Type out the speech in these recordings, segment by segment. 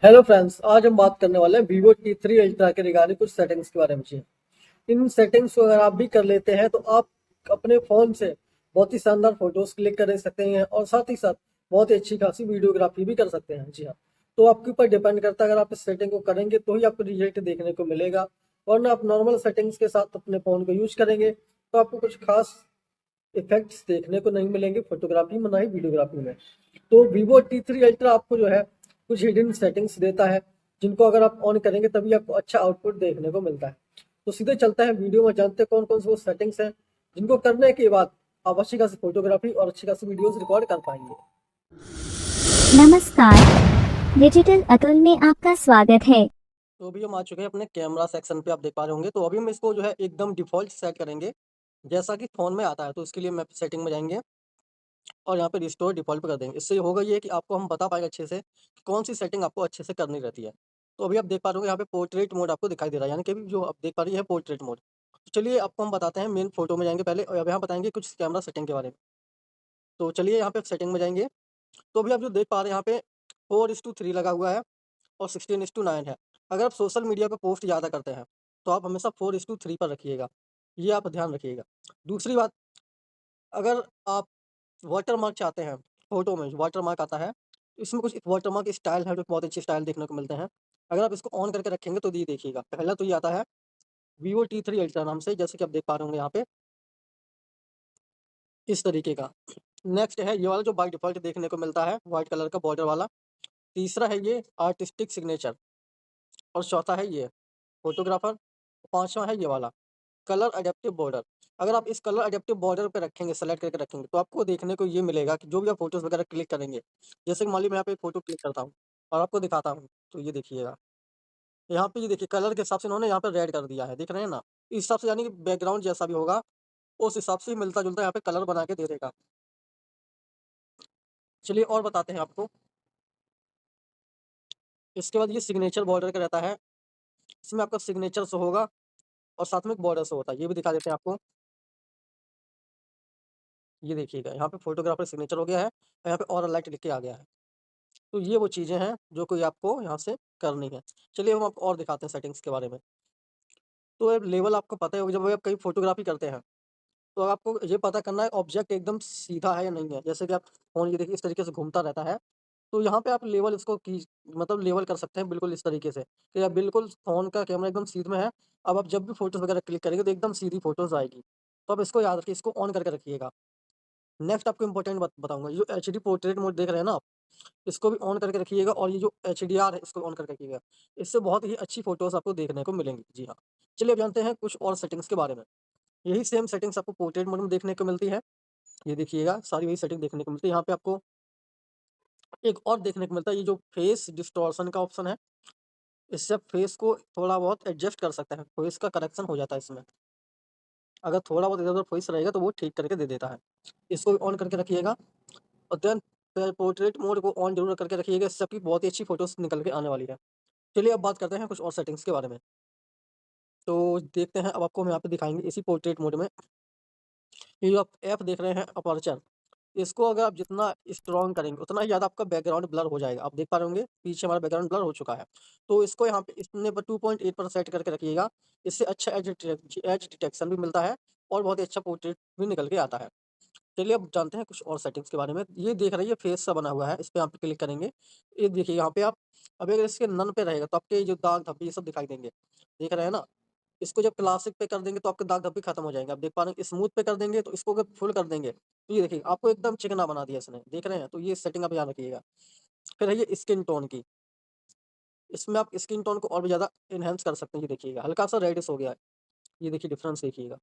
Hello friends, आज हम बात करने वाले हैं Vivo T3 Ultra के रिगार्डिंग कुछ सेटिंग्स के बारे में। जी, इन सेटिंग्स को अगर आप भी कर लेते हैं तो आप अपने फ़ोन से बहुत ही शानदार फोटोज क्लिक कर सकते हैं और साथ ही साथ बहुत ही अच्छी खासी वीडियोग्राफी भी कर सकते हैं। जी हाँ, तो आपके ऊपर डिपेंड करता है, अगर आप इस सेटिंग को करेंगे तो ही आपको रिजल्ट देखने को मिलेगा, वरना आप नॉर्मल सेटिंग्स के साथ अपने फ़ोन को यूज करेंगे तो आपको कुछ खास इफेक्ट्स देखने को नहीं मिलेंगे फोटोग्राफी में, ना ही वीडियोग्राफी में। तो Vivo T3 Ultra आपको जो है कुछ हिडन सेटिंग्स देता है, जिनको अगर आप ऑन करेंगे तभी आपको अच्छा आउटपुट देखने को मिलता है। तो सीधे चलते हैं वीडियो में, जानते हैं कौन कौन से वो सेटिंग्स हैं जिनको करने के बाद आप अच्छी खासी फोटोग्राफी और अच्छी खासी वीडियोस रिकॉर्ड कर पाएंगे। नमस्कार, डिजिटल अतुल में आपका स्वागत है। तो अभी हम आ चुके हैं अपने कैमरा सेक्शन पे, आप देख पा रहे होंगे। तो अभी हम इसको जो है एकदम डिफॉल्ट सेट करेंगे जैसा कि फ़ोन में आता है। तो इसके लिए मैं सेटिंग में जाएंगे और यहाँ पे रिस्टोर डिफ़ॉल्ट पे कर देंगे। इससे होगा ये कि आपको हम बता पाएँगे अच्छे से कि कौन-सी सेटिंग आपको अच्छे से करनी रहती है। तो अभी आप देख पा रहे होंगे यहाँ पे पोर्ट्रेट मोड आपको दिखाई दे रहा है, यानी कि अभी जो आप देख पा रही है पोर्ट्रेट मोड। तो चलिए आपको हम बताते हैं, मेन फ़ोटो में जाएँगे पहले और अब यहाँ बताएँगे कुछ कैमरा सेटिंग के बारे में। तो चलिए यहाँ पे सेटिंग में जाएँगे। तो अभी आप जो देख पा रहे हैं यहाँ पे 4:3 लगा हुआ है और 16:9 है। अगर आप सोशल मीडिया पे पोस्ट ज़्यादा करते हैं, तो आप हमेशा 4:3 पर रखिएगा। ये आप ध्यान रखिएगा। दूसरी बात, अगर आप वाटरमार्क चाहते हैं, फ़ोटो में वाटरमार्क आता है, इसमें कुछ वाटरमार्क स्टाइल है जो बहुत अच्छे स्टाइल देखने को मिलते हैं। अगर आप इसको ऑन करके रखेंगे तो ये देखिएगा, पहला तो ये आता है Vivo T3 अल्ट्रा नाम से, जैसे कि आप देख पा रहे होंगे यहाँ पे, इस तरीके का। नेक्स्ट है ये वाला जो बाय डिफ़ॉल्ट देखने को मिलता है, व्हाइट कलर का बॉर्डर वाला। तीसरा है ये आर्टिस्टिक सिग्नेचर और चौथा है ये फ़ोटोग्राफ़र, पाँचवाँ है ये वाला कलर अडैप्टिव बॉर्डर। अगर आप इस कलर अडैप्टिव बॉर्डर पे रखेंगे, सेलेक्ट करके रखेंगे, तो आपको देखने को ये मिलेगा कि जो भी आप फ़ोटोज़ वगैरह क्लिक करेंगे, जैसे कि मान लीजिए मैं यहाँ पे एक फ़ोटो क्लिक करता हूँ और आपको दिखाता हूँ, तो ये देखिएगा। यहाँ पे ये देखिए कलर के हिसाब से इन्होंने यहाँ पे रेड कर दिया है, दिख रहे हैं ना? इस हिसाब से यानी कि बैकग्राउंड जैसा भी होगा, उस हिसाब से मिलता-जुलता यहाँ पे कलर बना के दे देगा। चलिए और बताते हैं आपको। इसके बाद ये सिग्नेचर बॉर्डर का रहता है, इसमें आपका सिग्नेचर शो होगा और साथ में एक बॉर्डर शो होता है, ये भी दिखा देते हैं आपको। ये देखिएगा, यहाँ पे फ़ोटोग्राफ़र सिग्नेचर हो गया है और यहाँ पे और लाइट लिख के आ गया है। तो ये वो चीज़ें हैं जो कोई आपको यहाँ से करनी है। चलिए हम आपको और दिखाते हैं सेटिंग्स के बारे में। तो अब लेवल आपको पता ही होगा, जब आप कहीं फ़ोटोग्राफ़ी करते हैं, तो आपको ये पता करना है ऑब्जेक्ट एकदम सीधा है या नहीं है। जैसे कि आप फ़ोन ये देखिए इस तरीके से घूमता रहता है, तो यहाँ पे आप लेवल इसको मतलब लेवल कर सकते हैं बिल्कुल इस तरीके से कि आप बिल्कुल फ़ोन का कैमरा एकदम सीध में है। अब आप जब भी फ़ोटोज़ वगैरह क्लिक करेंगे तो एकदम सीधी फ़ोटोज़ आएगी। तो आप इसको याद रखिए, इसको ऑन करके रखिएगा। नेक्स्ट आपको इम्पोर्टेंट बताऊँगा, ये जो एचडी पोर्ट्रेट मोड देख रहे हैं ना आप, इसको भी ऑन करके रखिएगा और ये जो एचडीआर है इसको ऑन करके रखिएगा। इससे बहुत ही अच्छी फ़ोटोज़ आपको देखने को मिलेंगी। जी हाँ। चलिए अब जानते हैं कुछ और सेटिंग्स के बारे में। यही सेम सेटिंग्स आपको पोर्ट्रेट मोड में देखने को मिलती है। ये देखिएगा, सारी वही सेटिंग देखने को मिलती है। यहाँ पे आपको एक और देखने को मिलता है, ये जो फेस डिस्टॉर्शन का ऑप्शन है, इससे आप फेस को थोड़ा बहुत एडजस्ट कर सकते हैं। फेस का करेक्शन हो जाता है इसमें। अगर थोड़ा बहुत इधर-उधर फेस रहेगा तो वो ठीक करके दे देता है। इसको भी ऑन करके रखिएगा और देन पोर्ट्रेट मोड को ऑन ज़रूर करके रखिएगा, इससे आपकी बहुत ही अच्छी फ़ोटोज़ निकल के आने वाली है। चलिए अब बात करते हैं कुछ और सेटिंग्स के बारे में। तो देखते हैं, अब आपको हम यहाँ पे दिखाएँगे इसी पोर्ट्रेट मोड में, ये जो आप ऐप देख रहे हैं अपर्चर, इसको अगर आप जितना स्ट्रॉन्ग करेंगे उतना ही ज़्यादा आपका बैकग्राउंड ब्लर हो जाएगा। आप देख पा रहे होंगे पीछे हमारा बैकग्राउंड ब्लर हो चुका है। तो इसको यहाँ पे इतने पर 2.8 पर सेट करके रखिएगा। इससे अच्छा एज डिटेक्शन भी मिलता है और बहुत ही अच्छा पोर्ट्रेट भी निकल के आता है। चलिए अब जानते हैं कुछ और सेटिंग्स के बारे में। ये देख रही है फेस सा बना हुआ है, इस पे आप क्लिक करेंगे। ये देखिए यहाँ पे आप, अभी अगर इसके नन पे रहेगा तो आपके जो दाग धब्बे ये सब दिखाई देंगे। देख रहे हैं ना? इसको जब क्लासिक पे कर देंगे तो आपके दाग धब्बे खत्म हो जाएँगे। आप देख पा रहे हैं स्मूथ पे कर देंगे, तो इसको अगर फुल कर देंगे, तो ये देखिए आपको एकदम चिकना बना दिया इसने। देख रहे हैं? तो ये सेटिंग आप ध्यान रखिएगा। फिर है ये स्किन टोन की। इसमें आप स्किन टोन को और भी ज़्यादा एनहांस कर सकते हैं। ये देखिएगा हल्का-सा रेडिश हो गया है। ये देखिए डिफरेंस देखिएगा।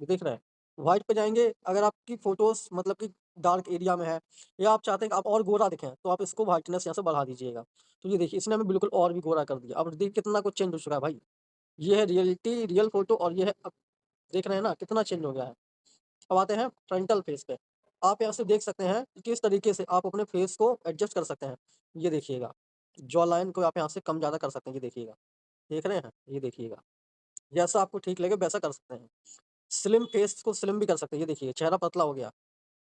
ये देख रहे हैं? व्हाइट पे जाएँगे, अगर आपकी फ़ोटोज़ मतलब कि डार्क एरिया में है या आप चाहते हैं कि आप और गोरा दिखें, तो आप इसको व्हाइटनेस यहाँ से बढ़ा दीजिएगा। तो ये देखिए इसने हमें बिल्कुल और भी गोरा कर दिया। अब देखिए कितना कुछ चेंज हो चुका है भाई। ये है रियलिटी रियल फ़ोटो और ये है अब, देख रहे हैं ना कितना चेंज हो गया है। अब आते हैं फ्रंटल फेस पे। आप यहाँ से देख सकते हैं कि किस तरीके से आप अपने फेस को एडजस्ट कर सकते हैं। ये देखिएगा, जॉ लाइन को आप यहाँ से कम-ज़्यादा कर सकते हैं। ये देखिएगा, देख रहे हैं? ये देखिएगा, जैसा आपको ठीक लगे वैसा कर सकते हैं। स्लिम फेस को स्लिम भी कर सकते हैं। ये देखिए चेहरा पतला हो गया,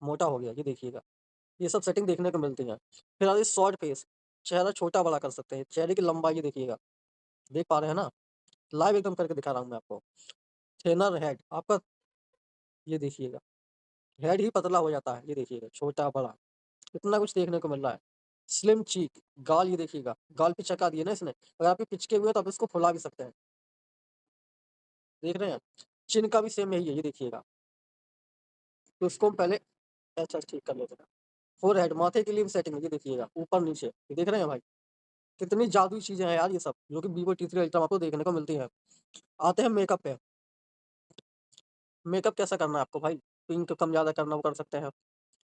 मोटा हो गया, ये देखिएगा। ये सब सेटिंग देखने को मिलती हैं। फिर आती है शॉर्ट फेस। चेहरा छोटा-बड़ा कर सकते हैं, चेहरे की लंबाई देखिएगा, देख पा रहे हैं ना? लाइव एकदम करके दिखा रहा हूँ मैं आपको। थिनर हेड आपका ये देखिएगा, हेड ही पतला हो जाता है, ये देखिएगा छोटा-बड़ा, इतना कुछ देखने को मिल रहा है। स्लिम चीक, गाल ये देखिएगा, गाल पिचका दिए ना इसने, अगर आपके पिचके हुए हैं तो आप इसको फुला भी सकते हैं, देख रहे हैं? चिन का भी सेम यही है, ये देखिएगा। तो इसको हम पहले अच्छा ठीक कर लेते हैं। फ़ोरहेड माथे के लिए भी सेटिंग है, ये देखिएगा, ऊपर-नीचे, ये देख रहे हैं भाई? कितनी जादुई चीज़ें हैं यार ये सब, जो कि वीवो टी3 अल्ट्रा में आपको देखने को मिलती हैं। आते हैं मेकअप पे, मेकअप कैसा करना है आपको भाई? पिंक कम-ज़्यादा करना वो कर सकते हैं,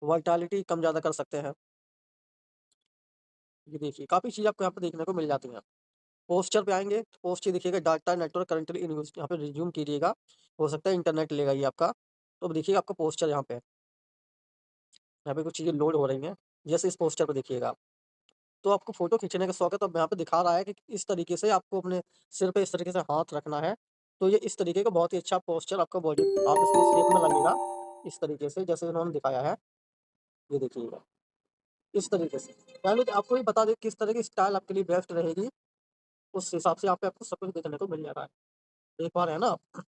वाइटैलिटी कम-ज़्यादा कर सकते हैं। ये देखिए, काफ़ी चीज़ आपको यहाँ पे देखने को मिल जाती हैं। पोस्चर पे आएँगे, तो पोस्चर देखिएगा data network currently in use यहाँ पे रिज़्यूम कीजिएगा, हो सकता है इंटरनेट लेगा ये आपका। तो अब देखिए आपका पोस्चर यहाँ पे, यहाँ पे कुछ चीज़ें लोड हो रही हैं, जैसे इस पोस्चर पे देखिएगा आप। तो आपको फ़ोटो खींचने का शौक है, तो अब यहाँ पे दिखा रहा है कि इस तरीके से आपको अपने सिर पे इस तरीके से हाथ रखना है। तो ये इस तरीके का बहुत ही अच्छा पोस्चर आपका बॉडी आप इसको शेप में लगेगा, इस तरीके से जैसे इन्होंने दिखाया है, ये देखिएगा, इस तरीके से। यानी कि आपको ये बता दें किस तरह की स्टाइल आपके लिए बेस्ट रहेगी, उस हिसाब से यहाँ पे आपको सब कुछ देखने को मिल जा रहा है। देख पा रहे हैं ना आप?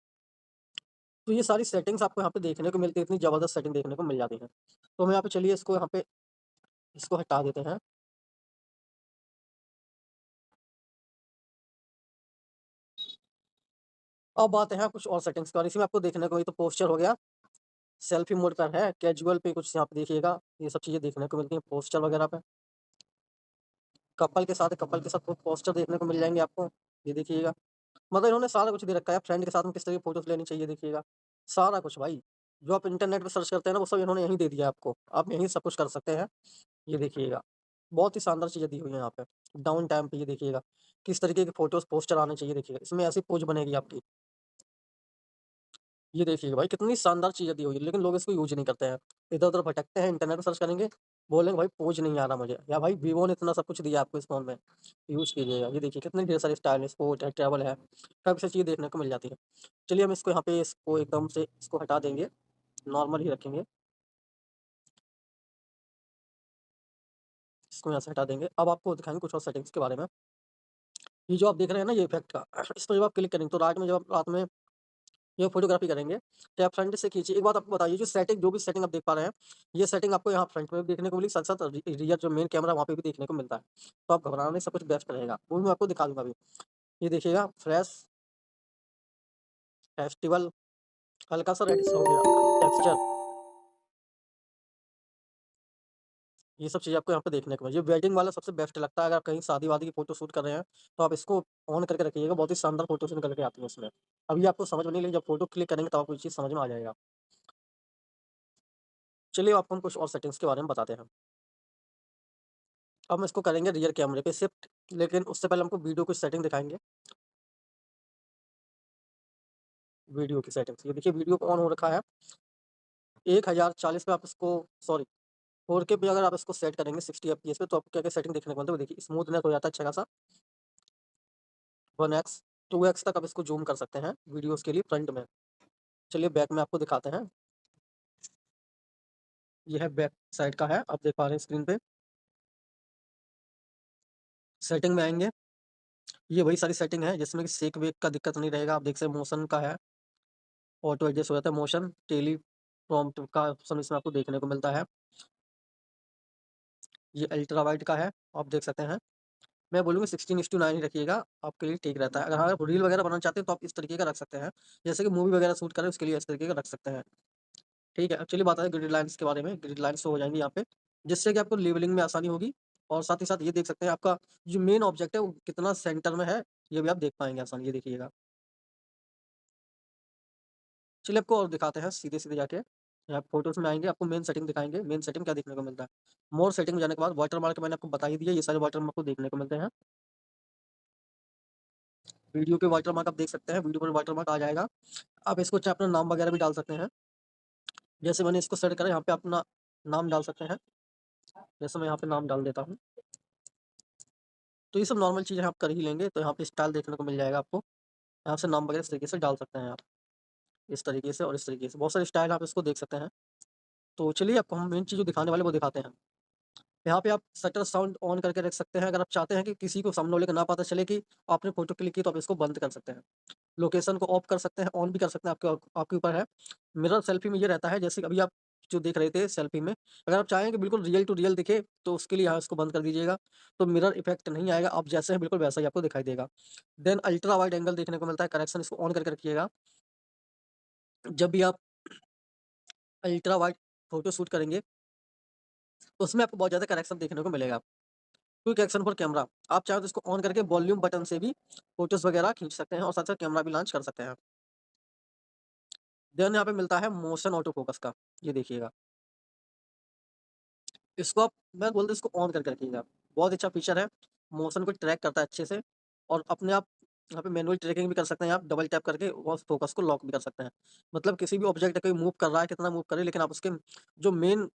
तो ये सारी सेटिंग्स आपको यहाँ पे देखने को मिलती है, इतनी ज़बरदस्त सेटिंग देखने को मिल जाती है। तो हम यहाँ पे चलिए इसको यहाँ पे इसको हटा देते हैं। अब आते हैं कुछ और सेटिंग्स पर, इसी में आपको देखने को ये तो पोस्चर हो गया, सेल्फी मोड पर है, कैजुअल पे कुछ यहाँ पे देखिएगा, ये सब चीज़ें देखने को मिलती हैं पोस्चर वगैरह पे। कपल के साथ है, कपल के साथ वो पोस्टर देखने को मिल जाएँगे आपको, ये देखिएगा। मतलब इन्होंने सारा कुछ दे रखा है, फ्रेंड के साथ में किस तरह की फ़ोटोज़ लेनी चाहिए देखिएगा, सारा कुछ भाई। जो आप इंटरनेट पे सर्च करते हैं ना, वो सब इन्होंने यहीं दे दिया है आपको, आप यहीं सब कुछ कर सकते हैं, ये देखिएगा। बहुत ही शानदार चीज़ें दी हुई हैं यहाँ पे। डाउन टाइम पे ये देखिएगा, किस तरीके की फ़ोटोज़ पोस्टर आने चाहिए देखिएगा, इसमें ऐसी पोज़ बनेगी आपकी। ये देखिएगा भाई कितनी शानदार चीज़ें दी हुई है, लेकिन लोग इसको यूज़ नहीं करते हैं। इधर-उधर भटकते हैं, इंटरनेट पे सर्च करेंगे, बोलेंगे भाई पोज़ नहीं आ रहा मुझे, या भाई वीवो ने इतना सब कुछ दिया आपको इस फ़ोन में, यूज़ कीजिएगा। ये देखिए कितने ढेर सारे स्टाइल है, स्पोर्ट है, ट्रैवल है, काफ़ी सारी चीज़ें देखने को मिल जाती हैं। चलिए हम इसको यहाँ पे इसको एकदम से इसको हटा देंगे, नॉर्मल ही रखेंगे, इसको यहाँ से हटा देंगे। अब आपको दिखाएँगे कुछ और सेटिंग्स के बारे में। ये जो आप देख रहे हैं ना ये इफ़ेक्ट का, इस पे जब आप क्लिक करेंगे तो रात में ये फ़ोटोग्राफ़ी करेंगे, तो आप फ्रंट से खींचिए। एक बात आपको बताइए जो भी सेटिंग आप देख पा रहे हैं, ये सेटिंग आपको यहाँ फ्रंट में भी देखने को मिली, साथ-साथ रियर जो मेन कैमरा है वहाँ पे भी देखने को मिलता है। तो आप घबराना नहीं, सब कुछ बेस्ट रहेगा। वो भी मैं आपको दिखा दूँगा अभी। ये देखिएगा फ्रेश, फेस्टिवल, हल्का-सा रेडिश हो गया, टेक्सचर, ये सब चीज़ें आपको यहाँ पे देखने को मिली। ये वेडिंग वाला सबसे बेस्ट लगता है, अगर आप कहीं शादी-वादी की फ़ोटो शूट कर रहे हैं, तो आप इसको ऑन करके रखिएगा, बहुत ही शानदार फ़ोटोज़ निकल के आती हैं इसमें। अभी आपको समझ में नहीं, लेकिन जब फ़ोटो क्लिक करेंगे तब आपको ये चीज़ समझ में आ जाएगा। चलिए आपको हम कुछ और सेटिंग्स के बारे में बताते हैं। अब हम इसको करेंगे रियर कैमरे पे शिफ्ट, लेकिन उससे पहले हमको वीडियो की सेटिंग दिखाएँगे, वीडियो की सेटिंग्स। ये देखिए वीडियो ऑन हो रखा है, 1040 पे आप इसको सॉरी 4K पे अगर आप इसको सेट करेंगे 60 एफपीएस पे तो आपको क्या-क्या सेटिंग देखने को मिलता है वो देखिए, स्मूथनेस हो जाता है अच्छा खासा, 1x, 2x तक आप इसको ज़ूम कर सकते हैं वीडियोज़ के लिए फ्रंट में। चलिए बैक में आपको दिखाते हैं, ये है बैक साइड का है, आप देख पा रहे हैं स्क्रीन पे। सेटिंग में आएँगे, ये वही सारी सेटिंग है जिसमें कि शेक-वेक का दिक्कत नहीं रहेगा, आप देख सकते हैं मोशन का है, ऑटो एडजस्ट हो जाता है मोशन, टेली प्रॉम्प्ट का ऑप्शन इसमें आपको देखने को मिलता है। ये अल्ट्रा वाइड का है, आप देख सकते हैं। मैं बोलूँगा 16:9 ही रखिएगा, आपके लिए ठीक रहता है। अगर हाँ, आप रील वगैरह बनाना चाहते हैं तो आप इस तरीके का रख सकते हैं। जैसे कि मूवी वगैरह शूट करें उसके लिए इस तरीके का रख सकते हैं। ठीक है, अब चलिए बात आए ग्रिड लाइन्स के बारे में। ग्रिड लाइन्स शो हो जाएँगी यहाँ पे, जिससे कि आपको लेबलिंग में आसानी होगी और साथ ही साथ ये देख सकते हैं आपका जो मेन ऑब्जेक्ट है वो कितना सेंटर में है, ये भी आप देख पाएँगे आसानी ये देखिएगा। चलिए आपको और दिखाते हैं सीधे-सीधे जाके। यहाँ फ़ोटोज़ में आएँगे, आपको मेन सेटिंग दिखाएँगे। मेन सेटिंग क्या देखने को मिलता है? मोर सेटिंग में जाने के बाद वाटरमार्क मैंने आपको बता ही दिया, ये सारे वाटरमार्क आपको देखने को मिलते हैं। वीडियो के वाटरमार्क आप देख सकते हैं, वीडियो पर वाटरमार्क आ जाएगा। आप इसको चाहे अपना नाम वगैरह भी डाल सकते हैं। जैसे मैंने इसको सेट करा, यहाँ पे अपना नाम डाल सकते हैं। जैसे मैं यहाँ पे नाम डाल देता हूँ। तो ये सब नॉर्मल चीज़ें आप कर ही लेंगे, तो यहाँ पे स्टाइल देखने को मिल जाएगा आपको। यहाँ से नाम वगैरह इस तरीके से डाल सकते हैं आप। इस तरीके से और इस तरीके से। बहुत सारे स्टाइल आप इसको देख सकते हैं। तो चलिए आपको हम मेन चीज़ जो दिखाने वाले हैं वो दिखाते हैं। यहाँ पे आप शटर साउंड ऑन करके रख सकते हैं। अगर आप चाहते हैं कि किसी को सामने वाले को ना पता चले कि आपने फ़ोटो क्लिक की, तो आप इसको बंद कर सकते हैं। लोकेशन को ऑफ कर सकते हैं, ऑन भी कर सकते हैं, आपके ऊपर है। मिरर सेल्फी में ये रहता है, जैसे कि अभी आप जो देख रहे थे सेल्फी में, अगर आप चाहें कि बिल्कुल रियल टू रियल दिखे, तो उसके लिए यहाँ इसको बंद कर दीजिएगा। तो मिरर इफ़ेक्ट नहीं आएगा, आप जैसे हैं बिल्कुल वैसा ही आपको दिखाई देगा। देन अल्ट्रा वाइड एंगल देखने को मिलता है, करेक्शन इसको ऑन करके रखिएगा। जब भी आप अल्ट्रा वाइड फ़ोटो शूट करेंगे, तो उसमें आपको बहुत ज़्यादा करेक्शन देखने को मिलेगा। क्विक एक्शन फॉर कैमरा, आप चाहें तो इसको ऑन करके वॉल्यूम बटन से भी फ़ोटोज़ वगैरह खींच सकते हैं और साथ-साथ कैमरा भी लॉन्च कर सकते हैं। देन यहाँ पे मिलता है मोशन ऑटो फ़ोकस का, ये देखिएगा। इसको आप मैं बोलता हूँ इसको ऑन करके रखिएगा। बहुत अच्छा फीचर है, मोशन को ट्रैक करता है अच्छे से और अपने आप यहाँ पे मैनुअल ट्रैकिंग भी कर सकते हैं आप, डबल टैप करके और फ़ोकस को लॉक भी कर सकते हैं। मतलब किसी भी ऑब्जेक्ट कोई मूव कर रहा है, कितना मूव करे, लेकिन आप उसके जो मेन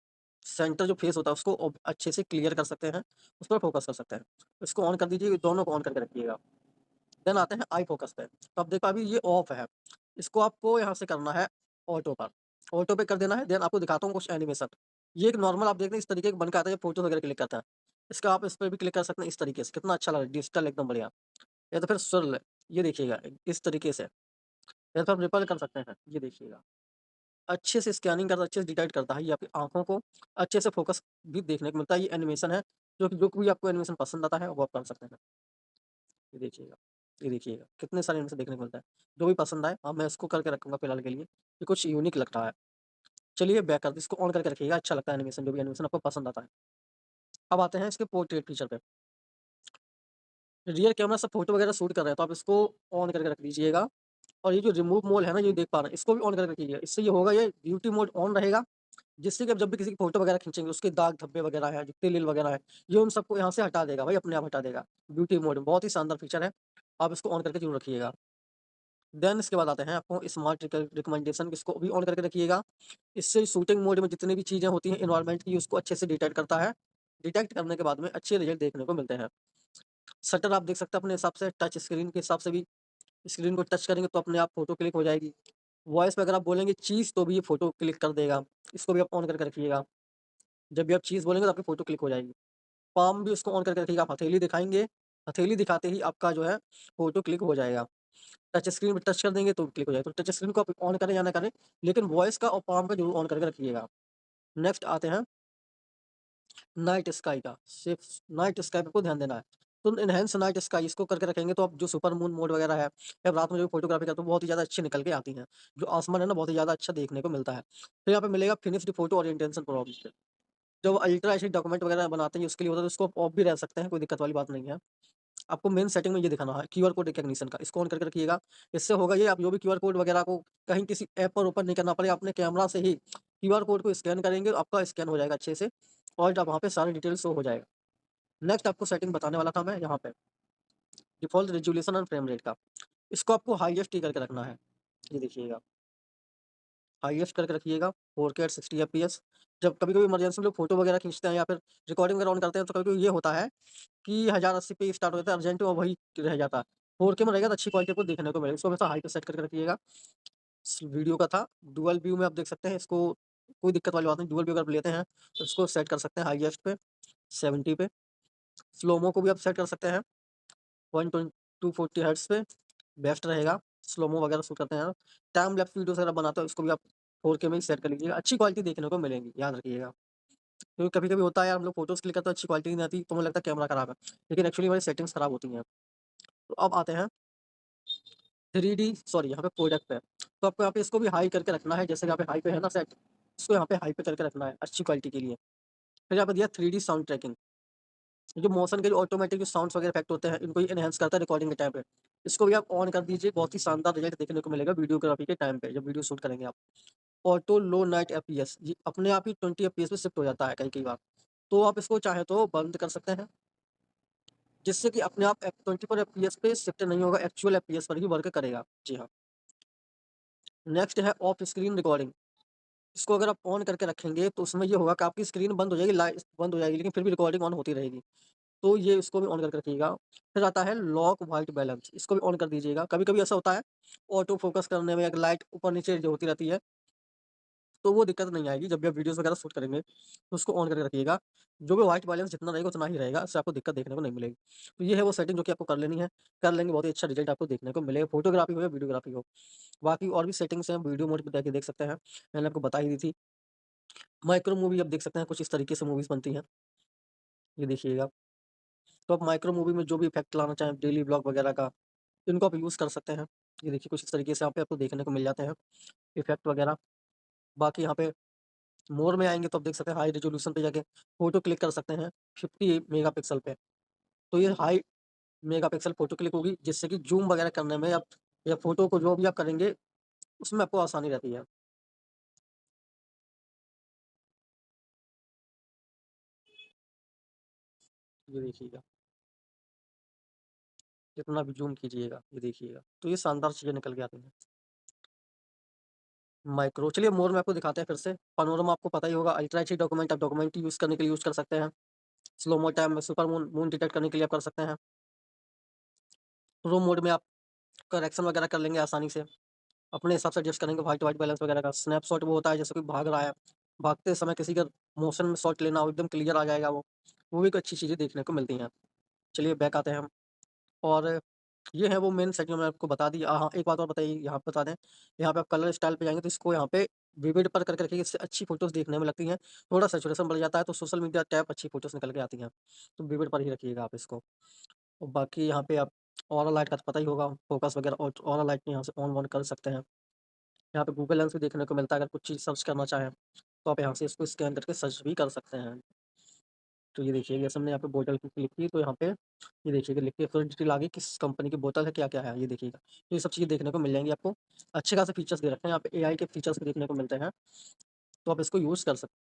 सेंटर जो फेस होता है उसको अच्छे से क्लियर कर सकते हैं, उस पर फ़ोकस कर सकते हैं। इसको ऑन कर दीजिए, दोनों को ऑन करके रखिएगा। देन आते हैं आई फ़ोकस पे, तो आप देख पा अभी ये ऑफ है। इसको आपको यहाँ से करना है ऑटो पर, ऑटो पे कर देना है। देन आपको दिखाता हूँ कुछ एनिमेशन। ये एक नॉर्मल आप देख रहे हैं इस तरीके का बन के आता है, जब फ़ोटोज़ वगैरह क्लिक करते हैं। इसका आप इस पे भी क्लिक कर सकते हैं इस तरीके से, कितना अच्छा लग रहा है, डिजिटल एकदम बढ़िया। या तो फिर स्वर्ल, ये देखिएगा इस तरीके से। या तो आप रिपल कर सकते हैं, ये देखिएगा। अच्छे से स्कैनिंग करता है, अच्छे से डिटेक्ट करता है, ये आपकी आँखों को अच्छे से फ़ोकस भी देखने को मिलता है। ये एनिमेशन है, जो भी आपको एनिमेशन पसंद आता है, वो आप कर सकते हैं। ये देखिएगा, कितने सारे एनिमेशन देखने को मिलता है। जो भी पसंद आए मैं इसको करके रखूँगा फिलहाल के लिए, ये कुछ यूनिक लग रहा है। चलिए बैक कर इसको ऑन करके रखिएगा, अच्छा लगता है एनिमेशन, जो भी एनिमेशन आपको पसंद आता है। अब आते हैं इसके पोर्ट्रेट फीचर पे। रियर कैमरा से फ़ोटो वगैरह शूट कर रहे हैं, तो आप इसको ऑन करके रख दीजिएगा और ये जो रिमूव मोड है ना, ये देख पा रहे हैं, इसको भी ऑन करके रखिएगा। इससे ये होगा, ये ब्यूटी मोड ऑन रहेगा, जिससे कि आप जब भी किसी की फ़ोटो वगैरह खींचेंगे, उसके दाग धब्बे वगैरह हैं, जो तिल-इल वगैरह है, ये उन सबको यहाँ से हटा देगा भाई, अपने आप हटा देगा। ब्यूटी मोड बहुत ही शानदार फीचर है, आप इसको ऑन करके ज़रूर रखिएगा। देन इसके बाद आते हैं आपको स्मार्ट रिकमेंडेशन, इसको भी ऑन करके रखिएगा। इससे शूटिंग मोड में जितनी भी चीज़ें होती हैं एनवायरनमेंट की, उसको अच्छे से डिटेक्ट करता है। डिटेक्ट करने के बाद में अच्छे रिजल्ट देखने को मिलते हैं। शटर आप देख सकते हैं अपने हिसाब से, टच स्क्रीन के हिसाब से भी, स्क्रीन को टच करेंगे तो अपने आप फ़ोटो क्लिक हो जाएगी। वॉइस पे अगर आप बोलेंगे चीज़, तो भी ये फ़ोटो क्लिक कर देगा। इसको भी आप ऑन करके रखिएगा। जब भी आप चीज़ बोलेंगे तो आपकी फ़ोटो क्लिक हो जाएगी। पाम भी उसको ऑन करके रखिएगा, आप हथेली दिखाएँगे, हथेली दिखाते ही आपका जो है फ़ोटो क्लिक हो जाएगा। टच स्क्रीन पे टच कर देंगे तो क्लिक हो जाएगा। तो टच स्क्रीन को आप ऑन करें या ना करें, लेकिन वॉइस का और पाम का ज़रूर ऑन करके रखिएगा। नेक्स्ट आते हैं नाइट स्काई का, सिर्फ़ नाइट स्काई पे आपको ध्यान देना है। तो एनहांस नाइट स्काई इसको करके रखेंगे, तो आप जो सुपर मून मोड वगैरह है, या रात में जो फ़ोटोग्राफ़ी करते हो बहुत ही ज़्यादा अच्छी निकल के आती हैं। जो आसमान है ना, बहुत ही ज़्यादा अच्छा देखने को मिलता है। फिर यहाँ पे मिलेगा फिनिश्ड फ़ोटो ओरिएंटेशन प्रॉम्प्ट। जब अल्ट्रा एचडी डॉक्यूमेंट वगैरह बनाते हैं, उसके लिए होता है, तो उसको आप ऑफ भी रह सकते हैं, कोई दिक्कत वाली बात नहीं है। आपको मेन सेटिंग में ये दिखाना है क्यूआर कोड रिकॉग्निशन का, इसको ऑन करके रखिएगा। इससे होगा ये, आप जो भी क्यूआर कोड वगैरह को कहीं किसी ऐप पर ओपन नहीं करना पड़ेगा, अपने कैमरा से ही क्यूआर कोड को स्कैन करेंगे, आपका स्कैन हो जाएगा अच्छे से और जब वहाँ पे सारी डिटेल शो हो जाएगा। नेक्स्ट आपको सेटिंग बताने वाला था मैं यहाँ पे, डिफ़ॉल्ट रेज़ोल्यूशन और फ्रेम रेट का। इसको आपको हाईएस्ट ही करके रखना है। ये देखिएगा, हाईएस्ट करके रखिएगा, 4K एट 60 एफपीएस। जब कभी-कभी इमरजेंसी में लोग फ़ोटो वगैरह खींचते हैं या फिर रिकॉर्डिंग वगैरह ऑन करते हैं, तो कभी-कभी ये होता है कि 1080 पे स्टार्ट हो जाता है, अर्जेंट में वही रह जाता है। 4K में रहेगा तो अच्छी क्वालिटी आपको देखने को मिलेगी। इसको हमेशा हाई पे सेट करके रखिएगा। वीडियो का था, डुअल व्यू में आप देख सकते हैं इसको, कोई दिक्कत वाली बात नहीं। डुअल व्यू अगर आप लेते हैं, तो इसको सेट कर सकते हैं हाईएस्ट पे, 70 पे। स्लो-मो को भी आप सेट कर सकते हैं, 120-240 हर्ट्ज़ पे, बेस्ट रहेगा। स्लो-मो वगैरह शूट करते हैं, टाइम लैप्स वीडियोज़ वगैरह बनाते हो, इसको भी आप 4K में ही सेट कर लीजिएगा। अच्छी क्वालिटी देखने को मिलेगी, याद रखिएगा। क्योंकि कभी-कभी होता है यार, हम लोग फ़ोटोज़ क्लिक करते हैं, अच्छी क्वालिटी नहीं आती, तो हमें लगता है कैमरा खराब है, लेकिन एक्चुअली हमारी सेटिंग्स खराब होती हैं। तो अब आते हैं 3D सॉरी यहाँ पे प्रोडक्ट पे। तो आपको यहाँ पे इसको भी हाई करके रखना है, जैसे यहाँ पे हाई पे है ना सेट, इसको यहाँ पे हाई पे करके रखना है अच्छी क्वालिटी के लिए। फिर यहाँ पे दिया 3D साउंड ट्रैकिंग, जो मोशन के जो ऑटोमेटिक जो साउंड्स वगैरह इफेक्ट होते हैं, इनको ही एनहांस करता है रिकॉर्डिंग के टाइम पे। इसको भी आप ऑन कर दीजिए, बहुत ही शानदार रिजल्ट देखने को मिलेगा वीडियोग्राफी के टाइम पे, जब वीडियो शूट करेंगे आप। ऑटो लो नाइट एफपीएस, ये अपने आप ही 20 एफपीएस पे शिफ्ट हो जाता है कई-कई बार। तो आप इसको चाहे तो बंद कर सकते हैं, जिससे कि अपने आप 24 एफपीएस पे शिफ्ट नहीं होगा, एक्चुअल एफपीएस पर ही वर्क करेगा। जी हाँ। नेक्स्ट है ऑफ स्क्रीन रिकॉर्डिंग। इसको अगर आप ऑन करके रखेंगे, तो उसमें ये होगा कि आपकी स्क्रीन बंद हो जाएगी, लाइट बंद हो जाएगी, लेकिन फिर भी रिकॉर्डिंग ऑन होती रहेगी। तो ये इसको भी ऑन करके रखिएगा। फिर आता है लॉक व्हाइट बैलेंस, इसको भी ऑन कर दीजिएगा। कभी-कभी ऐसा होता है ऑटो फ़ोकस करने में, एक लाइट ऊपर-नीचे जो होती रहती है, तो वो दिक्कत नहीं आएगी। जब भी आप वीडियोज़ वगैरह शूट करेंगे, तो उसको ऑन करके रखिएगा। जो भी व्हाइट बैलेंस जितना रहेगा उतना ही रहेगा, इससे आपको दिक्कत देखने को नहीं मिलेगी। तो ये है वो सेटिंग जो कि आपको कर लेनी है, कर लेंगे बहुत ही अच्छा रिज़ल्ट आपको देखने को मिलेगा, फ़ोटोग्राफ़ी हो या वीडियोग्राफ़ी हो। बाकी और भी सेटिंग्स हैं, वीडियो मोड पे जाके देख सकते हैं, मैंने आपको बता ही दी थी। माइक्रो मूवी आप देख सकते हैं, कुछ इस तरीके से मूवीज़ बनती हैं, ये देखिएगा। तो आप माइक्रो मूवी में जो भी इफ़ेक्ट लाना चाहें, डेली व्लॉग वगैरह का, इनको आप यूज़ कर सकते हैं। ये देखिए कुछ इस तरीके से यहाँ पे आपको देखने को मिल जाते हैं, इफ़ेक्ट वगैरह। बाकी यहाँ पे मोर में आएँगे तो आप देख सकते हैं हाई रिज़ॉल्यूशन पे जाके फ़ोटो क्लिक कर सकते हैं 50 मेगापिक्सल पे। तो ये हाई मेगापिक्सल फ़ोटो क्लिक होगी जिससे कि ज़ूम वगैरह करने में या फ़ोटो को जो भी आप करेंगे, उसमें आपको आसानी रहती है। ये देखिएगा, जितना भी ज़ूम कीजिएगा, ये देखिएगा। तो ये शानदार चीज़ें निकल के आती हैं। माइक्रो चलिए मोर में आपको दिखाते हैं फिर से। पैनोरामा आपको पता ही होगा, अल्ट्रा एचडी डॉक्यूमेंट आप डॉक्यूमेंट यूज़ करने के लिए यूज़ कर सकते हैं। स्लो मो टाइम में सुपर मून डिटेक्ट करने के लिए आप कर सकते हैं। प्रो मोड में आप करेक्शन वगैरह कर लेंगे आसानी से। अपने हिसाब से एडजस्ट करेंगे व्हाइट व्हाइट बैलेंस वगैरह का। स्नैपशॉट वो होता है जैसे कोई भाग रहा है, भागते समय किसी का मोशन में शॉट लेना हो एकदम क्लियर आ जाएगा वो। वो भी एक अच्छी चीज़ें देखने को मिलती हैं। चलिए बैक आते हैं हम और ये है वो मेन सेटिंग मैंने आपको बता दी। हाँ, एक बात और बताइए यहाँ पे बता दें, यहाँ पे आप कलर स्टाइल पे जाएँगे तो इसको यहाँ पे विविड पर करके रखिए, इससे अच्छी फ़ोटोज़ देखने में लगती हैं। थोड़ा सैचुरेशन बढ़ जाता है तो सोशल मीडिया टैब अच्छी फ़ोटोज़ निकल के आती हैं। तो विविड पर ही रखिएगा आप इसको। और बाकी यहाँ पे आप ऑरा लाइट का तो पता ही होगा, फ़ोकस वगैरह और ऑरा लाइट यहाँ से ऑन-ऑन कर सकते हैं। यहाँ पे गूगल लेंस भी देखने को मिलता है, अगर कुछ चीज़ सर्च करना चाहें, तो आप यहाँ से इसको स्कैन करके सर्च भी कर सकते हैं। तो ये देखिए जैसे हमने यहाँ पे बोतल की क्लिक की तो यहाँ पे ये देखिएगा लिख के फिर डिटेल आ गई किस कंपनी की बोतल है, क्या-क्या है, ये देखिएगा। तो ये सब चीज़ें देखने को मिल जाएँगी आपको। अच्छे खासे फीचर्स दे रखे हैं, यहाँ पे एआई के फीचर्स भी देखने को मिलते हैं, तो आप इसको यूज़ कर सकते हैं।